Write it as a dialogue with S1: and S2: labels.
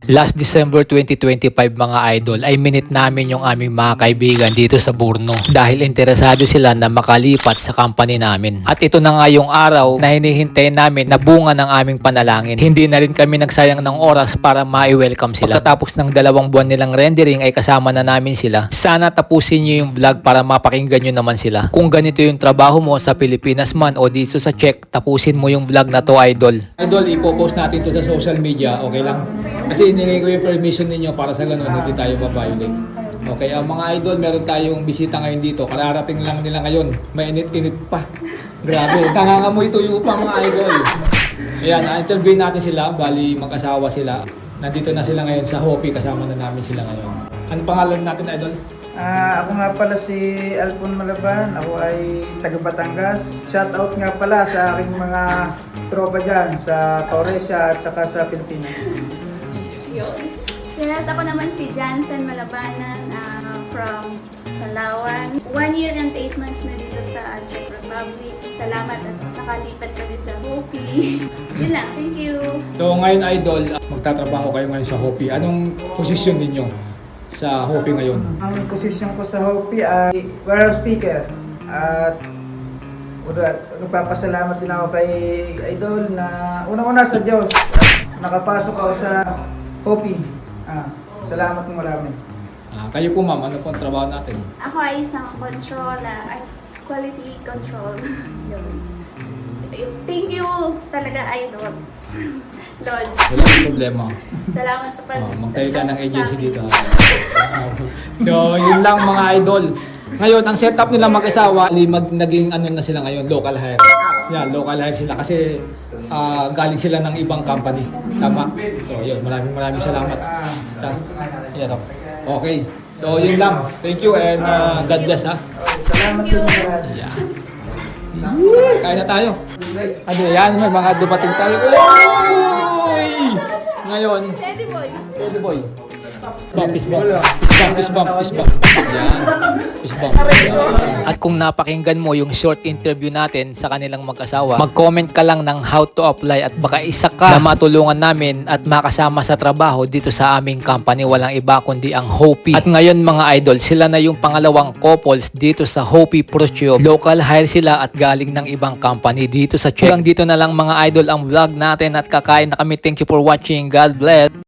S1: Last December 2025 mga idol ay minit namin yung aming mga kaibigan dito sa Borno dahil interesado sila na makalipat sa company namin. At ito na nga yung araw na hinihintay namin na bunga ng aming panalangin. Hindi na rin kami nagsayang ng oras para ma-welcome sila. Pagkatapos ng 2 buwan nilang rendering ay kasama na namin sila. Sana tapusin nyo yung vlog para mapakinggan nyo naman sila. Kung ganito yung trabaho mo sa Pilipinas man o dito sa Czech, tapusin mo yung vlog na to idol. Idol, ipopost natin to sa social media, okay lang? Kasi inilagay ko yung permission ninyo para sa ganun, hindi tayo ma-violate. Okay, mga idol, meron tayong bisita ngayon dito. Kararating lang nila ngayon. Mainit-init pa. Grabe, nangangamoy tuyo pa mga idol. Ayan, na-interview natin sila. Bali, mag-asawa sila. Nandito na sila ngayon sa Hopi. Kasama na namin sila ngayon. Ano pangalan natin, idol?
S2: Ako nga pala si Alpon Malaban. Ako ay taga Batangas. Shoutout nga pala sa aking mga tropa dyan sa Pauresia at saka sa Pilipinas.
S3: Yes, ako naman si Jansen Malabanan from Palawan. 1 year and 8 months na dito sa Czech Republic. Salamat at nakalipat kami sa Hopi. Yun lang, thank you.
S1: So ngayon idol, magtatrabaho kayo ngayon sa Hopi. Anong posisyon ninyo sa Hopi ngayon?
S2: Ang posisyon ko sa Hopi ay warehouse speaker. At nagpapasalamat din ako kay Idol na unang-una sa Diyos. Nakapasok ako sa Hopi. Salamat mo marami.
S1: Kayo po ma'am, ano po ang trabaho natin?
S3: Ako ay isang control, quality control. Yun. Thank you talaga, Idol. Lord.
S1: Walang problema.
S3: Salamat sa
S1: Magtayo ka ng agency dito. So, yun lang mga idol. Ngayon, ang setup nila mag-asawa, naging ano na sila ngayon, local hire. Yan, local hire sila kasi galing sila ng ibang company. Tama? So, yun, maraming salamat. Yan, okay. So, yun lang. Thank you and God bless ha.
S2: Salamat din marami.
S1: Yeah. Kain na tayo. Ano yan, may mga dumating tayo. Uy! Ngayon,
S3: Teddy Boy.
S1: Teddy Boy. Fist bump. Yan. Fist bump. At kung napakinggan mo yung short interview natin sa kanilang mag-asawa, mag-comment ka lang ng how to apply at baka isa ka na matulungan namin at makasama sa trabaho dito sa aming company. Walang iba kundi ang Hopi. At ngayon mga idol, sila na yung pangalawang couples dito sa Hopi Procio. Local hire sila at galing ng ibang company dito sa Czech. Hanggang dito na lang mga idol ang vlog natin at kakain na kami. Thank you for watching. God bless.